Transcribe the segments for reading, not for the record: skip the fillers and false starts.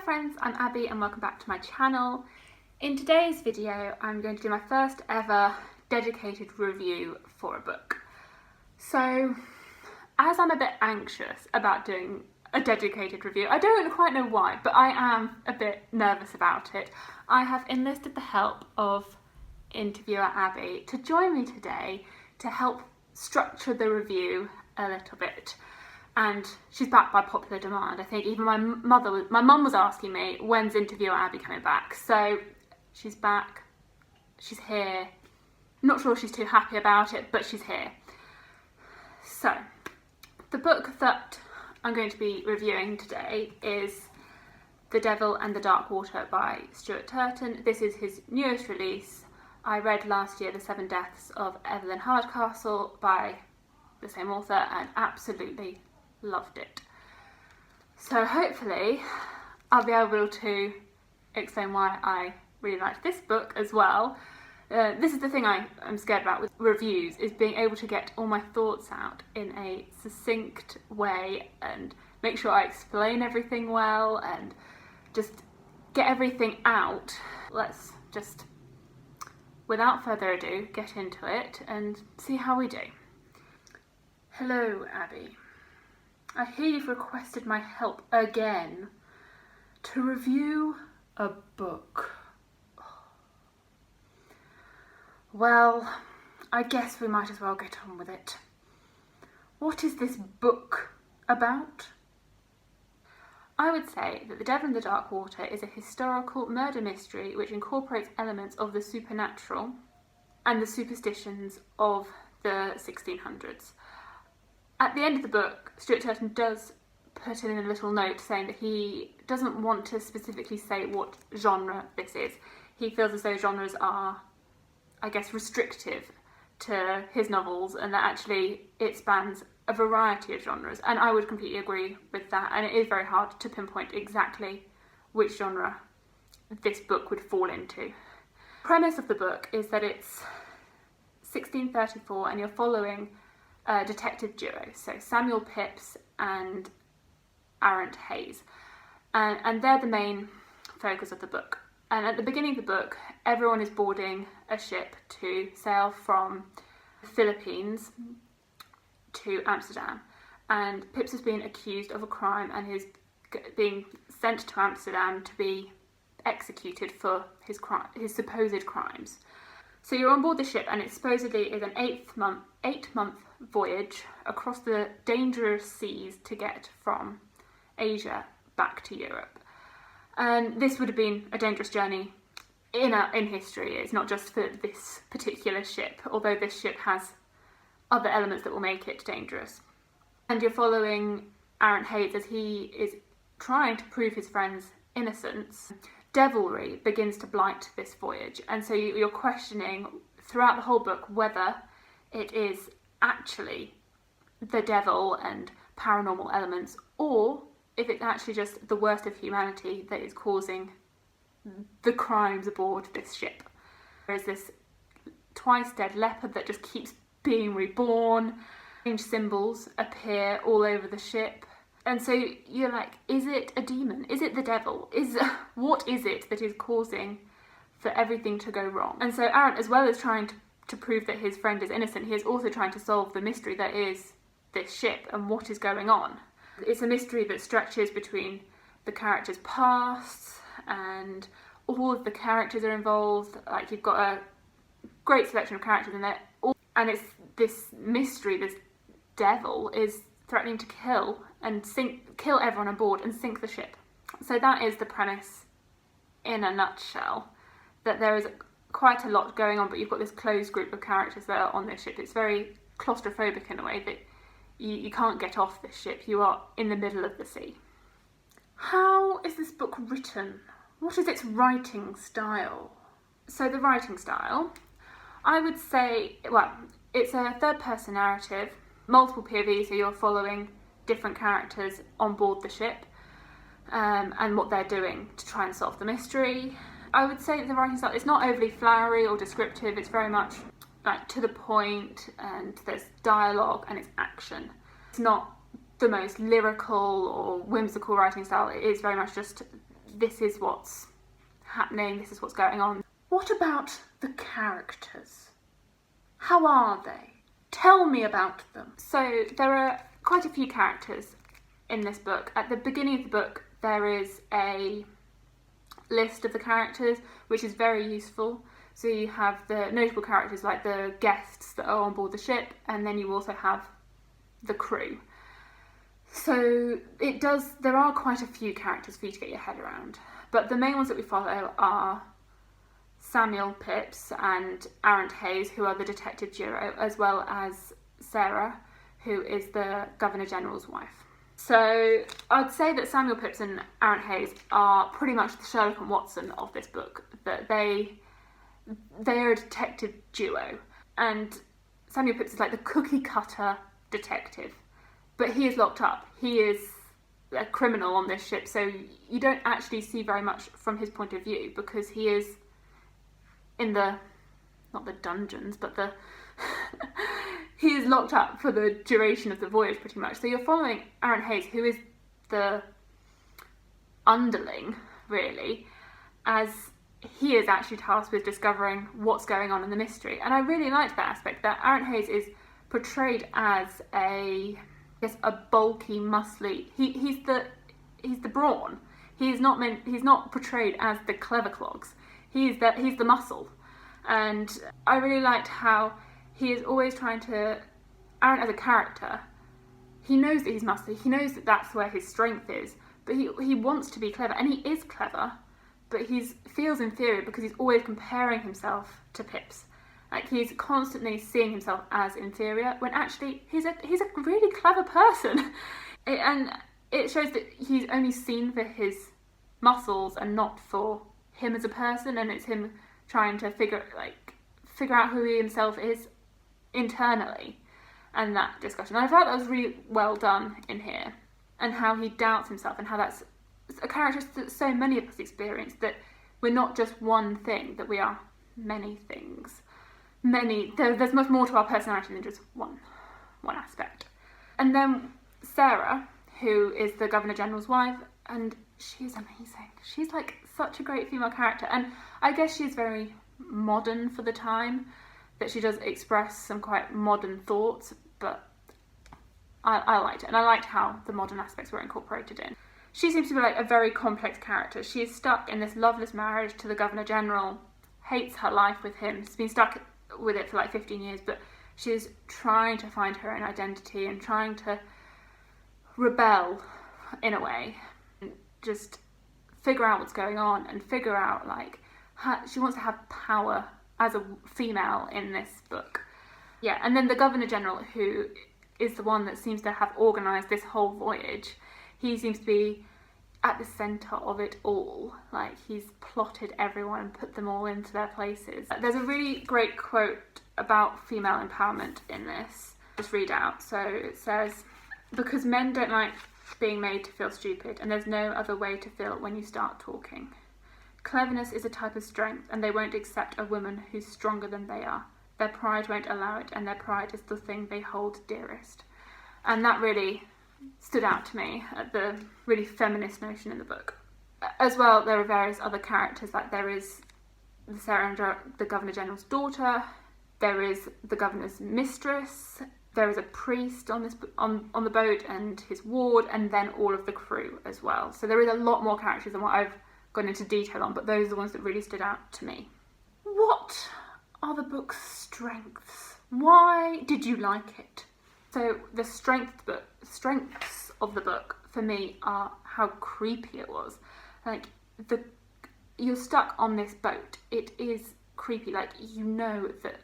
friends, I'm Abby and welcome back to my channel. In today's video I'm going to do my first ever dedicated review for a book. So as I'm a bit anxious about doing a dedicated review, I don't quite know why, but I am a bit nervous about it. I have enlisted the help of interviewer Abby to join me today to help structure the review a little bit. And she's back by popular demand. I think even my mum was asking me, when's interviewer Abby coming back? So she's back, she's here. Not sure she's too happy about it, but she's here. So the book that I'm going to be reviewing today is The Devil and the Dark Water by Stuart Turton. This is his newest release. I read last year The 7 Deaths of Evelyn Hardcastle by the same author and absolutely loved it. So hopefully I'll be able to explain why I really liked this book as well. This is the thing I'm scared about with reviews, is being able to get all my thoughts out in a succinct way and make sure I explain everything well and just get everything out. Let's just, without further ado, get into it and see how we do. Hello, Abby. I hear you've requested my help again to review a book. Well, I guess we might as well get on with it. What is this book about? I would say that The Devil and the Dark Water is a historical murder mystery which incorporates elements of the supernatural and the superstitions of the 1600s. At the end of the book, Stuart Turton does put in a little note saying that he doesn't want to specifically say what genre this is. He feels as though genres are, I guess, restrictive to his novels and that actually it spans a variety of genres. And I would completely agree with that, and it is very hard to pinpoint exactly which genre this book would fall into. The premise of the book is that it's 1634 and you're following a detective duo, so Samuel Pepys and Arent Hayes, and they're the main focus of the book. And at the beginning of the book, everyone is boarding a ship to sail from the Philippines to Amsterdam, and Pepys has been accused of a crime and is being sent to Amsterdam to be executed for his supposed crimes. So you're on board the ship, and it supposedly is an 8-month voyage across the dangerous seas to get from Asia back to Europe. And this would have been a dangerous journey in history. It's not just for this particular ship, although this ship has other elements that will make it dangerous. And you're following Arent Hayes as he is trying to prove his friend's innocence. Devilry begins to blight this voyage, and so you're questioning throughout the whole book whether it is actually the devil and paranormal elements, or if it's actually just the worst of humanity that is causing the crimes aboard this ship. There is this twice dead leopard that just keeps being reborn. Strange symbols appear all over the ship. And so you're like, is it a demon? Is it the devil? What is it that is causing for everything to go wrong? And so Arent, as well as trying to prove that his friend is innocent, he is also trying to solve the mystery that is this ship and what is going on. It's a mystery that stretches between the characters' pasts, and all of the characters are involved. Like, you've got a great selection of characters in there, and it's this mystery, this devil is threatening to kill everyone on board and sink the ship. So that is the premise in a nutshell, that there is quite a lot going on, but you've got this closed group of characters that are on this ship. It's very claustrophobic in a way that you can't get off this ship. You are in the middle of the sea. How is this book written? What is its writing style? So the writing style, I would say, well, it's a third-person narrative, multiple POVs, so you're following different characters on board the ship and what they're doing to try and solve the mystery. I would say that the writing style is not overly flowery or descriptive. It's very much like to the point, and there's dialogue and it's action. It's not the most lyrical or whimsical writing style. It is very much just this is what's happening, this is what's going on. What about the characters? How are they? Tell me about them. So there are quite a few characters in this book. At the beginning of the book, there is a list of the characters, which is very useful. So you have the notable characters like the guests that are on board the ship, and then you also have the crew. So there are quite a few characters for you to get your head around. But the main ones that we follow are Samuel Pipps and Arent Hayes, who are the detective duo, as well as Sarah, who is the Governor General's wife. So I'd say that Samuel Pipps and Arent Hayes are pretty much the Sherlock and Watson of this book. That they are a detective duo, and Samuel Pipps is like the cookie cutter detective, but he is locked up. He is a criminal on this ship, so you don't actually see very much from his point of view, because he is in the, not the dungeons, but the he is locked up for the duration of the voyage pretty much. So you're following Arent Hayes, who is the underling really, as he is actually tasked with discovering what's going on in the mystery. And I really liked that aspect, that Arent Hayes is portrayed as a bulky, muscly. He's the brawn. He's not portrayed as the clever clogs. He's the muscle. And I really liked how he is always trying to, Arent as a character, he knows that he's muscly, he knows that that's where his strength is, but he wants to be clever, and he is clever, but he feels inferior because he's always comparing himself to Pipps. Like, he's constantly seeing himself as inferior, when actually he's a really clever person. And it shows that he's only seen for his muscles and not for him as a person, and it's him trying to figure out who he himself is internally, and that discussion. And I felt that was really well done in here, and how he doubts himself, and how that's a character that so many of us experience, that we're not just one thing, that we are many things. There's much more to our personality than just one aspect. And then Sarah, who is the Governor General's wife, and she's amazing. She's like such a great female character, and I guess she's very modern for the time, that she does express some quite modern thoughts, but I liked it, and I liked how the modern aspects were incorporated in. She seems to be like a very complex character. She is stuck in this loveless marriage to the Governor General, hates her life with him. She's been stuck with it for like 15 years, but she's trying to find her own identity and trying to rebel in a way, and just figure out what's going on, and figure out she wants to have power as a female in this book. Yeah, and then the Governor General, who is the one that seems to have organised this whole voyage, he seems to be at the centre of it all. Like, he's plotted everyone and put them all into their places. There's a really great quote about female empowerment in this. Just read out. So it says, "Because men don't like being made to feel stupid, and there's no other way to feel when you start talking. Cleverness is a type of strength, and they won't accept a woman who's stronger than they are. Their pride won't allow it, and their pride is the thing they hold dearest." And that really stood out to me, at the really feminist notion in the book. As well, there are various other characters, like there is Sarah, the Governor General's daughter, there is the Governor's mistress, there is a priest on the boat and his ward, and then all of the crew as well. So there is a lot more characters than what I've gone into detail on, but those are the ones that really stood out to me. What are the book's strengths? Why did you like it? So the strengths of the book for me are how creepy it was. Like, you're stuck on this boat. It is creepy. Like, you know that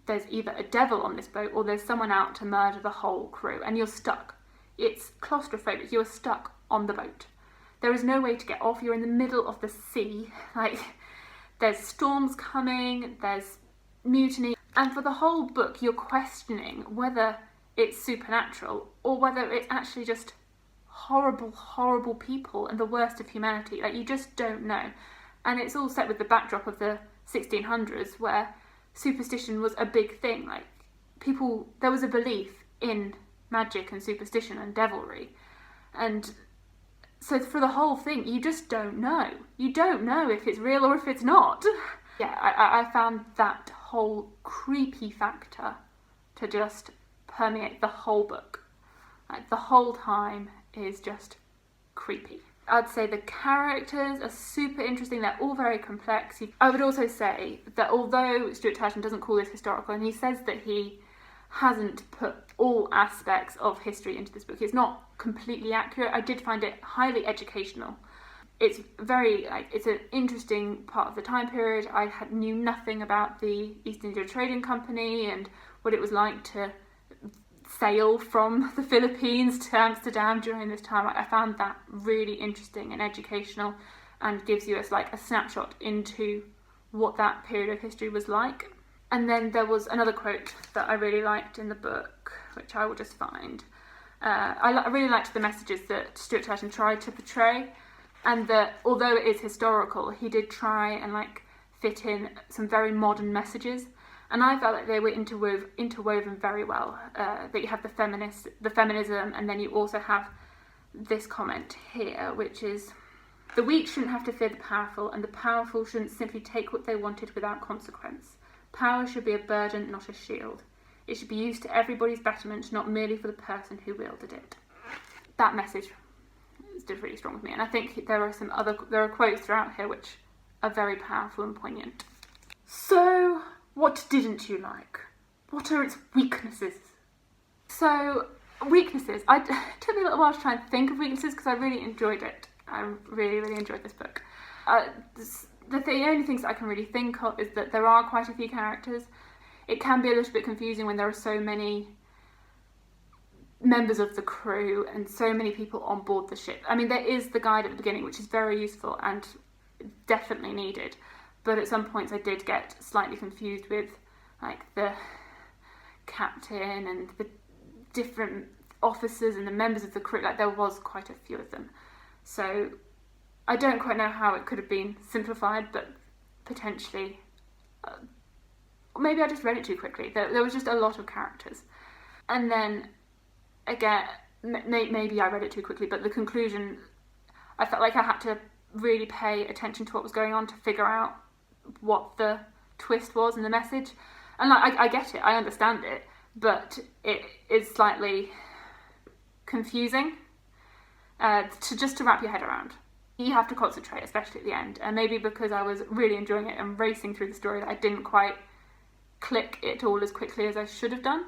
there's either a devil on this boat or there's someone out to murder the whole crew, and you're stuck. It's claustrophobic. You're stuck on the boat. There is no way to get off. You're in the middle of the sea. Like, there's storms coming, there's mutiny, and for the whole book you're questioning whether it's supernatural or whether it's actually just horrible people and the worst of humanity. Like, you just don't know. And it's all set with the backdrop of the 1600s, where superstition was a big thing. Like, there was a belief in magic and superstition and devilry, and So for the whole thing, you just don't know. You don't know if it's real or if it's not. Yeah, I found that whole creepy factor to just permeate the whole book. Like, the whole time is just creepy. I'd say the characters are super interesting. They're all very complex. I would also say that although Stuart Turton doesn't call this historical, and he says that he hasn't put all aspects of history into this book, it's not completely accurate. I did find it highly educational. It's very, it's an interesting part of the time period. I knew nothing about the East India Trading Company and what it was like to sail from the Philippines to Amsterdam during this time. I found that really interesting and educational, and gives you a snapshot into what that period of history was like. And then there was another quote that I really liked in the book, which I will just find. I really liked the messages that Stuart Turton tried to portray, and that although it is historical, he did try and fit in some very modern messages. And I felt like they were interwoven very well. That you have the feminism, and then you also have this comment here, which is, the weak shouldn't have to fear the powerful, and the powerful shouldn't simply take what they wanted without consequence. Power should be a burden, not a shield. It should be used to everybody's betterment, not merely for the person who wielded it. That message did really strong with me, and I think there are quotes throughout here which are very powerful and poignant. So, what didn't you like? What are its weaknesses? So, weaknesses. It took me a little while to try and think of weaknesses because I really enjoyed it. I really, really enjoyed this book. The only things I can really think of is that there are quite a few characters. It can be a little bit confusing when there are so many members of the crew and so many people on board the ship. I mean, there is the guide at the beginning, which is very useful and definitely needed. But at some points I did get slightly confused with the captain and the different officers and the members of the crew. There was quite a few of them. So I don't quite know how it could have been simplified, but potentially, maybe I just read it too quickly. There was just a lot of characters. And then, again, maybe I read it too quickly, but the conclusion, I felt like I had to really pay attention to what was going on to figure out what the twist was and the message. And I get it, I understand it, but it is slightly confusing to wrap your head around. You have to concentrate, especially at the end, and maybe because I was really enjoying it and racing through the story that I didn't quite click it all as quickly as I should have done.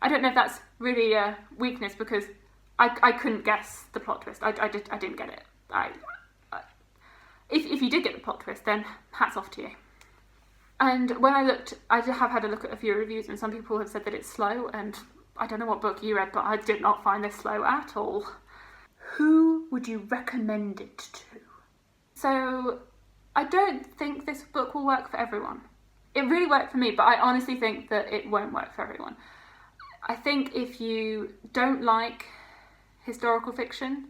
I don't know if that's really a weakness, because I couldn't guess the plot twist. I didn't get it. If you did get the plot twist, then hats off to you. And when I have had a look at a few reviews, and some people have said that it's slow, and I don't know what book you read, but I did not find this slow at all. Who would you recommend it to? So, I don't think this book will work for everyone. It really worked for me, but I honestly think that it won't work for everyone. I think if you don't like historical fiction,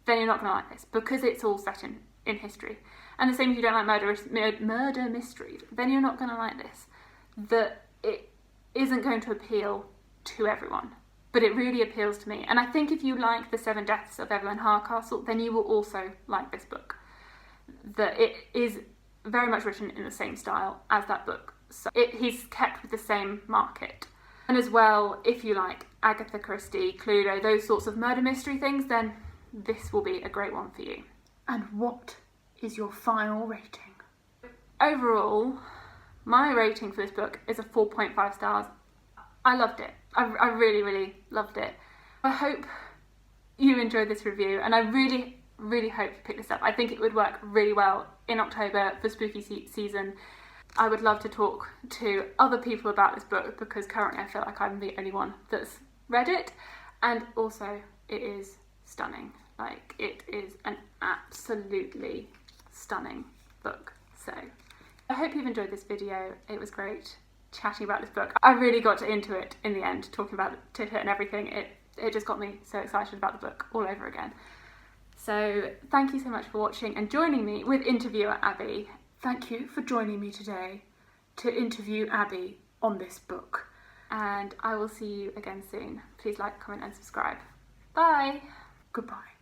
then you're not going to like this, because it's all set in history. And the same if you don't like murder mysteries, then you're not going to like this. That it isn't going to appeal to everyone, but it really appeals to me. And I think if you like The Seven Deaths of Evelyn Hardcastle, then you will also like this book. That it is very much written in the same style as that book. So he's kept with the same market. And as well, if you like Agatha Christie, Cluedo, those sorts of murder mystery things, then this will be a great one for you. And what is your final rating? Overall, my rating for this book is a 4.5 stars. I loved it. I really, really loved it. I hope you enjoyed this review, and I really, really hope you pick this up. I think it would work really well in October for spooky season. I would love to talk to other people about this book, because currently I feel like I'm the only one that's read it, and also it is stunning. It is an absolutely stunning book. So I hope you've enjoyed this video. It was great chatting about this book. I really got into it in the end, talking about it and everything. It just got me so excited about the book all over again. So thank you so much for watching and joining me with interviewer Abby. Thank you for joining me today to interview Abby on this book. And I will see you again soon. Please like, comment and subscribe. Bye. Goodbye.